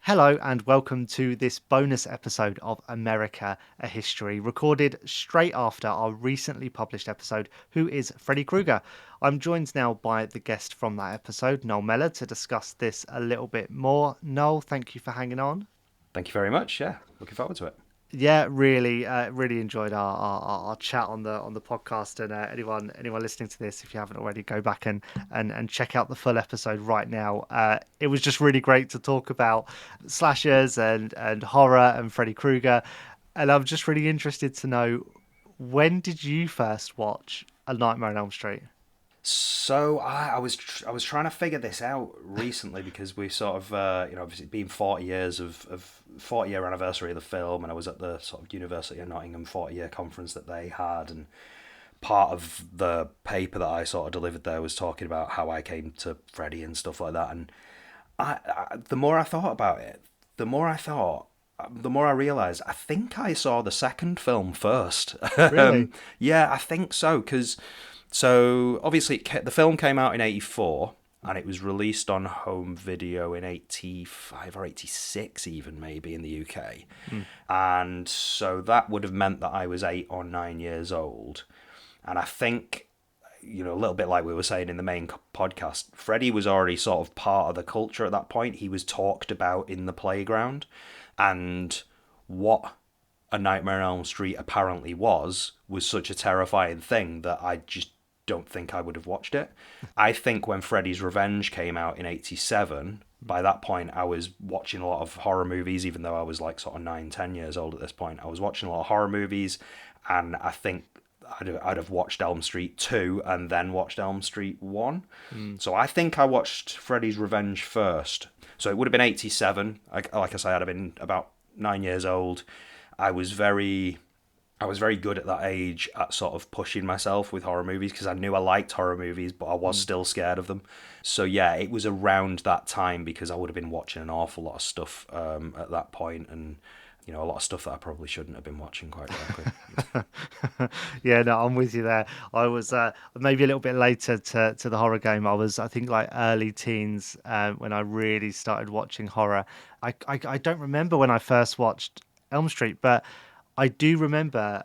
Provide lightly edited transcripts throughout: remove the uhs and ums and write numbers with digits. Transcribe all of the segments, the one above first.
Hello and welcome to this bonus episode of America, a History, recorded straight after our recently published episode, Who is Freddy Krueger? I'm joined now by the guest from that episode, Noel Mellor, to discuss this a little bit more. Noel, thank you for hanging on. Thank you very much. Yeah, looking forward to it. Yeah, really enjoyed our chat on the podcast. And anyone listening to this, if you haven't already, go back and check out the full episode right now. It was just really great to talk about slashers and horror and Freddy Krueger. And I'm just really interested to know, when did you first watch A Nightmare on Elm Street? So I was trying to figure this out recently because we sort of obviously been 40 years of 40-year anniversary of the film, and I was at the sort of University of Nottingham 40-year conference that they had, and part of the paper that I sort of delivered there was talking about how I came to Freddy and stuff like that. And the more I thought about it, the more I realised I think I saw the second film first. Really? Yeah, I think so, because so obviously the film came out in '84 and it was released on home video in '85 or '86 even, maybe, in the UK. Mm. And so that would have meant that I was 8 or 9 years old. And I think, a little bit like we were saying in the main podcast, Freddy was already sort of part of the culture at that point. He was talked about in the playground. And what A Nightmare on Elm Street apparently was such a terrifying thing that I just don't think I would have watched it. I think when Freddy's Revenge came out in '87, by that point I was watching a lot of horror movies, even though I was like sort of 9, 10 years old at this point. I was watching a lot of horror movies, and I think I'd have watched Elm Street 2 and then watched Elm Street 1. Mm. So I think I watched Freddy's Revenge first. So it would have been '87. Like I say, I'd have been about 9 years old. I was very good at that age at sort of pushing myself with horror movies because I knew I liked horror movies, but I was still scared of them. So yeah, it was around that time because I would have been watching an awful lot of stuff at that point, and a lot of stuff that I probably shouldn't have been watching, quite frankly. Yeah, no, I'm with you there. I was maybe a little bit later to the horror game. I was, I think, like early teens when I really started watching horror. I don't remember when I first watched Elm Street, but I do remember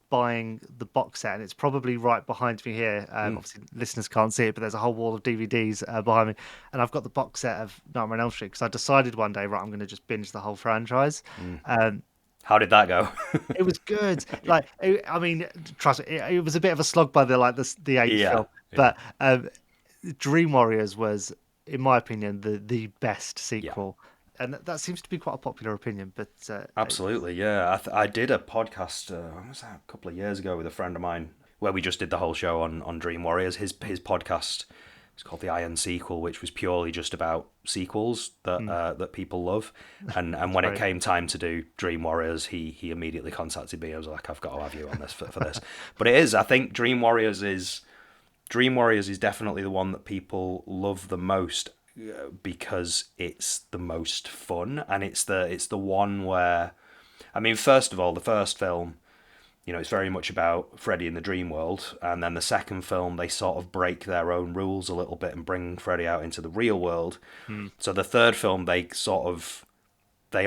buying the box set, and it's probably right behind me here. Mm. Obviously, listeners can't see it, but there's a whole wall of DVDs behind me, and I've got the box set of Nightmare on Elm Street because I decided one day, right, I'm going to just binge the whole franchise. Mm. Um, How did that go? it was good. I mean, trust me, it was a bit of a slog by the eighth Yeah, film, yeah, but Dream Warriors was, in my opinion, the best yeah. sequel, and that seems to be quite a popular opinion. But Absolutely, yeah. I did a podcast, when was that, a couple of years ago with a friend of mine, where we just did the whole show on Dream Warriors. His podcast is called The Iron Sequel, which was purely just about sequels that people love. And when it great. came time to do Dream Warriors, he immediately contacted me. I was like, I've got to have you on this for this. But it is, I think Dream Warriors is definitely the one that people love the most because it's the most fun, and it's the one where, I mean, first of all, the first film, it's very much about Freddy in the dream world, and then the second film they sort of break their own rules a little bit and bring Freddy out into the real world. Mm. So the third film they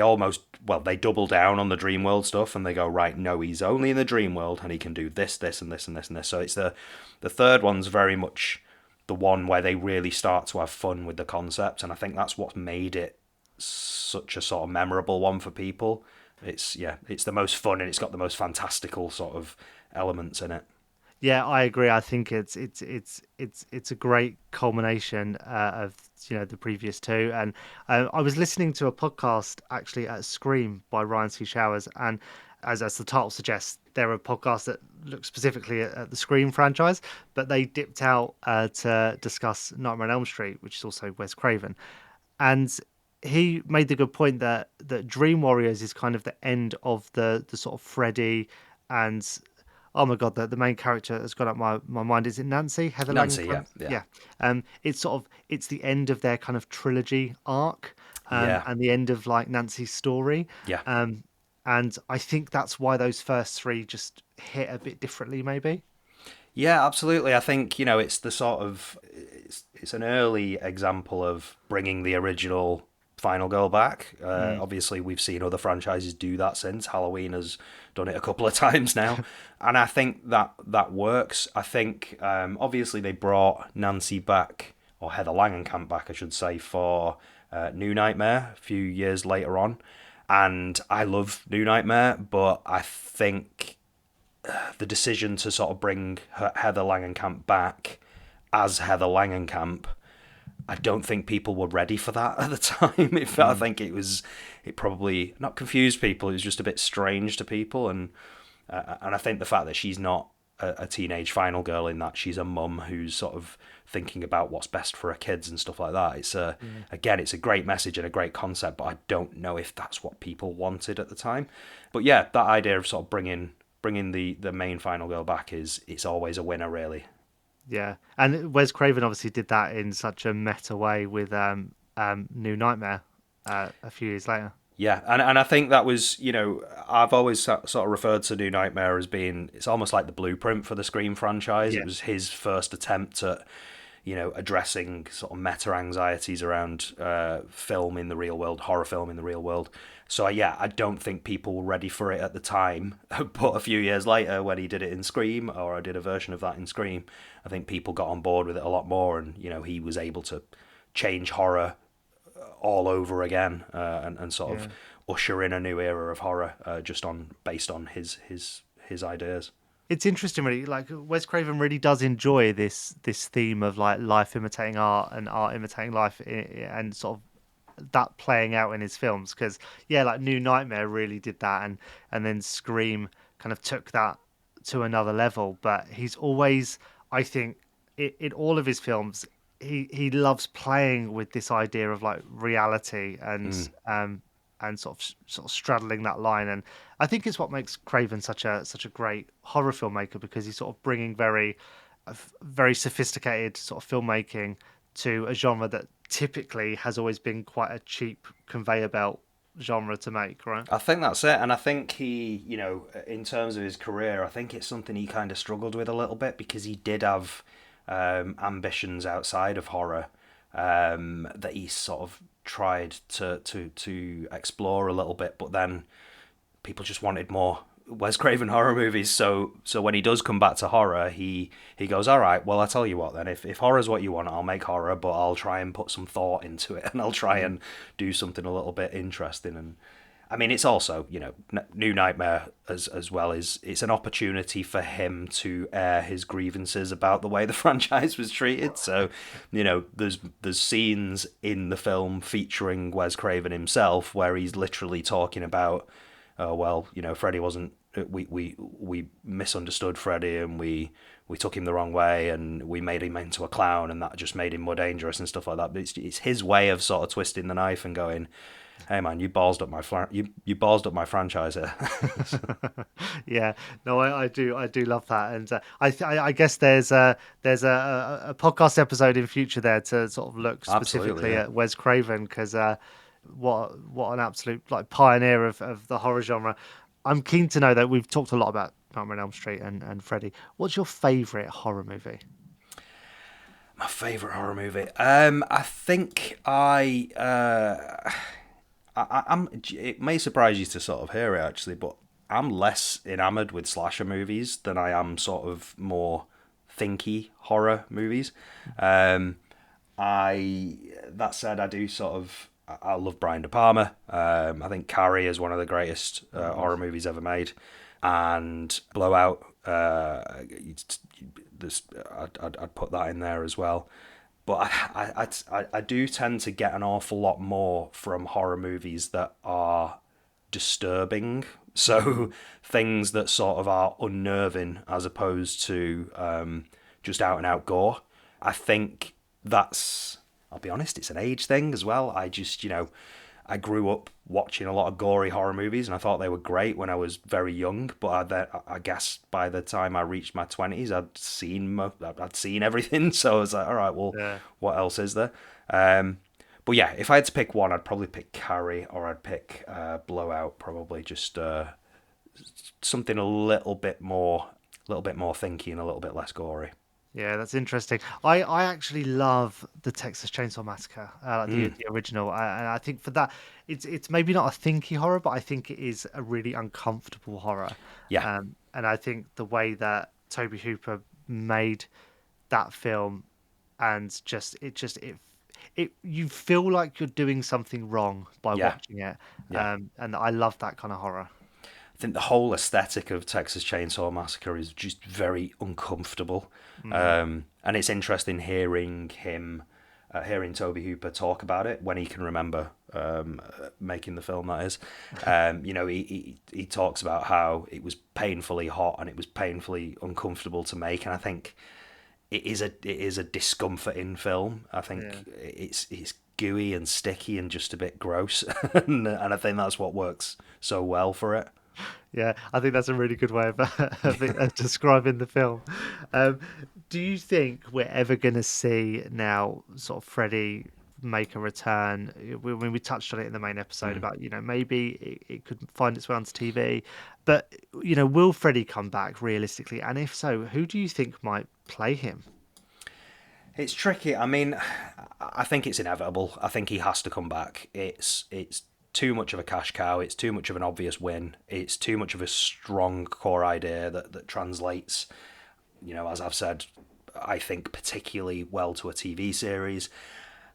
almost, well, they double down on the dream world stuff, and they go, right, no, he's only in the dream world and he can do this, this, and this, and this, and this. So it's the third one's very much the one where they really start to have fun with the concept, and I think that's what made it such a sort of memorable one for people. It's the most fun, and it's got the most fantastical sort of elements in it. Yeah, I agree. I think it's a great culmination of the previous two. And I was listening to a podcast actually at Scream by Ryan C. Showers, and as the title suggests, they're a podcast that look specifically at the Scream franchise, but they dipped out to discuss Nightmare on Elm Street, which is also Wes Craven, and he made the good point that Dream Warriors is kind of the end of the sort of Freddy and, oh my god, the main character has gone up my mind. Is it Nancy? Heather Nancy, yeah, Langenkamp? yeah, Yeah. It's the end of their kind of trilogy arc, yeah, and the end of like Nancy's story. yeah. Um, and I think that's why those first three just hit a bit differently, maybe. Yeah, absolutely. I think, it's the sort of it's an early example of bringing the original final girl back. Mm. Obviously, we've seen other franchises do that since. Halloween has done it a couple of times now, and I think that works. I think obviously they brought Nancy back, or Heather Langenkamp back, I should say, for New Nightmare a few years later on, and I love New Nightmare, but I think the decision to sort of bring Heather Langenkamp back as Heather Langenkamp, I don't think people were ready for that at the time. I think it probably not confused people. It was just a bit strange to people, and I think the fact that she's not a teenage final girl in that she's a mum who's sort of thinking about what's best for her kids and stuff like that. Again, it's a great message and a great concept, but I don't know if that's what people wanted at the time. But yeah, that idea of sort of bringing the main final girl back it's always a winner, really. Yeah, and Wes Craven obviously did that in such a meta way with New Nightmare a few years later. Yeah, and I think that was, I've always sort of referred to New Nightmare as being, it's almost like the blueprint for the Scream franchise. Yeah, It was his first attempt at, addressing sort of meta anxieties around film in the real world, horror film in the real world. So yeah, I don't think people were ready for it at the time, but a few years later when he did it in Scream, or I did a version of that in Scream, I think people got on board with it a lot more, and he was able to change horror all over again, and sort of yeah. usher in a new era of horror, based on his ideas. It's interesting, really. Like Wes Craven really does enjoy this theme of like life imitating art and art imitating life, and sort of that playing out in his films. Because yeah, like New Nightmare really did that, and then Scream kind of took that to another level. But he's always, I think, in all of his films, he loves playing with this idea of like reality and sort of straddling that line. And I think it's what makes Craven such a great horror filmmaker, because he's sort of bringing very sophisticated sort of filmmaking to a genre that typically has always been quite a cheap conveyor belt genre to make, right? I think that's it, and I think he, in terms of his career, I think it's something he kind of struggled with a little bit, because he did have ambitions outside of horror, that he sort of tried to explore a little bit, but then people just wanted more Wes Craven horror movies. So when he does come back to horror, he goes, all right, well, I tell you what then, if horror's what you want, I'll make horror, but I'll try and put some thought into it, and I'll try and do something a little bit interesting. And I mean, it's also, New Nightmare as well, is it's an opportunity for him to air his grievances about the way the franchise was treated. So, there's scenes in the film featuring Wes Craven himself where he's literally talking about, oh well, Freddy wasn't, we misunderstood Freddy, and we took him the wrong way, and we made him into a clown, and that just made him more dangerous and stuff like that. But it's his way of sort of twisting the knife and going, hey man, you ballsed up you ballsed up my franchise here. Yeah, no, I do love that, and I guess there's a podcast episode in future there to sort of look Absolutely, specifically yeah. at Wes Craven, because what an absolute like pioneer of the horror genre. I'm keen to know that we've talked a lot about Nightmare on Elm Street and Freddy. What's your favourite horror movie? My favourite horror movie. I think I'm. It may surprise you to sort of hear it actually, but I'm less enamored with slasher movies than I am sort of more thinky horror movies. I That said, I do sort of. I love Brian De Palma. I think Carrie is one of the greatest horror movies ever made, and Blowout. I'd put that in there as well. But I do tend to get an awful lot more from horror movies that are disturbing. So things that sort of are unnerving as opposed to just out and out gore. I think that's, I'll be honest, it's an age thing as well. I just, I grew up watching a lot of gory horror movies, and I thought they were great when I was very young. But I guess by the time I reached my 20s, I'd seen everything. So I was like, all right, well, Yeah. what else is there? But yeah, if I had to pick one, I'd probably pick Carrie, or I'd pick Blowout. Probably just something a little bit more thinky and a little bit less gory. Yeah, that's interesting. I actually love the Texas Chainsaw Massacre, like Mm, the original, and I think for that, it's maybe not a thinky horror, but I think it is a really uncomfortable horror. yeah, And I think the way that Toby Hooper made that film, and just it you feel like you're doing something wrong by yeah, watching it, yeah. and I love that kind of horror. I think the whole aesthetic of Texas Chainsaw Massacre is just very uncomfortable, Mm, and it's interesting hearing Toby Hooper talk about it when he can remember making the film. That is, he talks about how it was painfully hot and it was painfully uncomfortable to make, and I think it is a discomforting film. I yeah. think it's gooey and sticky and just a bit gross, and I think that's what works so well for it. Yeah, I think that's a really good way of, of describing the film. Um, do you think we're ever going to see now sort of Freddy make a return? When we touched on it in the main episode Mm. about, maybe it could find its way onto TV, but, will Freddy come back realistically? And if so, who do you think might play him? It's tricky. I mean, I think it's inevitable. I think he has to come back. It's too much of a cash cow. It's too much of an obvious win. It's too much of a strong core idea that translates. As I've said, I think particularly well to a TV series.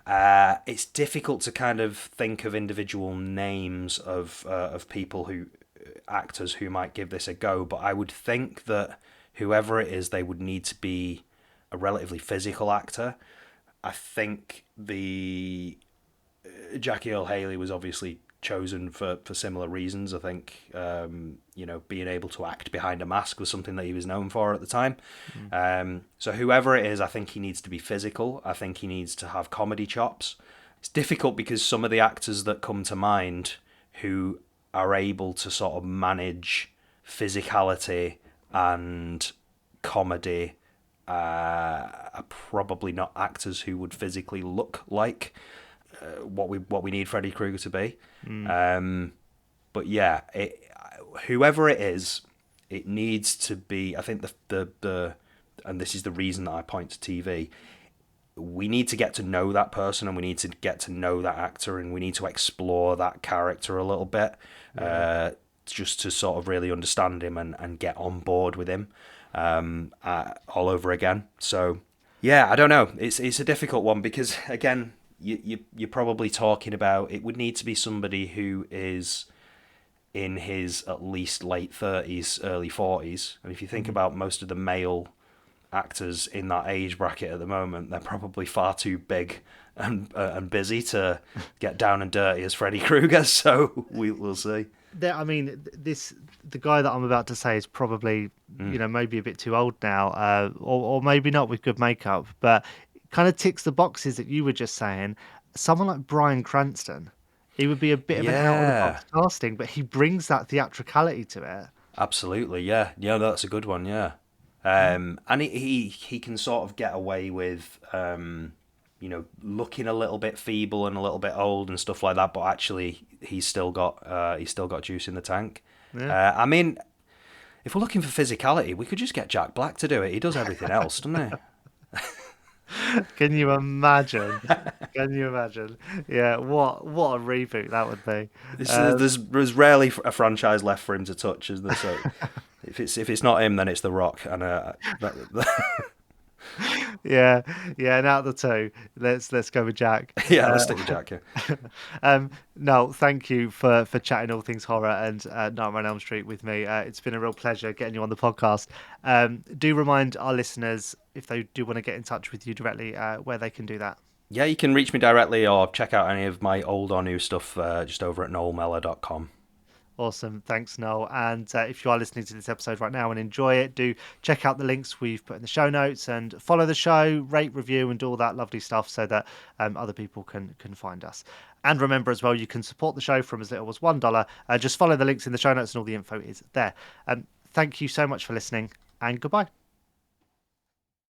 It's difficult to kind of think of individual names of people who actors who might give this a go, but I would think that whoever it is, they would need to be a relatively physical actor. I think the Jackie Earl Haley was obviously chosen for similar reasons. I think being able to act behind a mask was something that he was known for at the time. Mm. So whoever it is, I think he needs to be physical. I think he needs to have comedy chops. It's difficult because some of the actors that come to mind who are able to sort of manage physicality and comedy are probably not actors who would physically look like what we need Freddy Krueger to be. Mm. But yeah, whoever it is, it needs to be. I think the and this is the reason that I point to TV. We need to get to know that person, and we need to get to know that actor, and we need to explore that character a little bit, Yeah. just to sort of really understand him and get on board with him all over again. So yeah, I don't know. It's a difficult one because again, you're probably talking about it would need to be somebody who is in his at least late 30s, early 40s. And if you think Mm. about most of the male actors in that age bracket at the moment, they're probably far too big and busy to get down and dirty as Freddy Krueger. So we'll see. I mean, the guy that I'm about to say is probably, Mm. maybe a bit too old now, or maybe not with good makeup, but kind of ticks the boxes that you were just saying. Someone like Bryan Cranston, he would be a bit of an out of the Yeah, box casting, but he brings that theatricality to it. absolutely. Yeah, yeah, that's a good one. Yeah, and he can sort of get away with looking a little bit feeble and a little bit old and stuff like that, but actually he's still got juice in the tank. Yeah. I mean, if we're looking for physicality, we could just get Jack Black to do it. He does everything else, doesn't he? Can you imagine? Can you imagine? Yeah, what a reboot that would be. Um, There's rarely a franchise left for him to touch, is there? So if it's not him, then it's The Rock, and yeah, yeah. And out of the two, let's go with Jack. yeah, let's stick with Jack. Yeah. No, thank you for chatting all things horror and Nightmare on Elm Street with me. It's been a real pleasure getting you on the podcast. Do remind our listeners if they do want to get in touch with you directly, where they can do that. Yeah, you can reach me directly or check out any of my old or new stuff just over at noelmellor.com. Awesome. Thanks, Noel. And if you are listening to this episode right now and enjoy it, do check out the links we've put in the show notes and follow the show, rate, review, and do all that lovely stuff so that other people can find us. And remember as well, you can support the show from as little as $1. Just follow the links in the show notes and all the info is there. Thank you so much for listening and goodbye.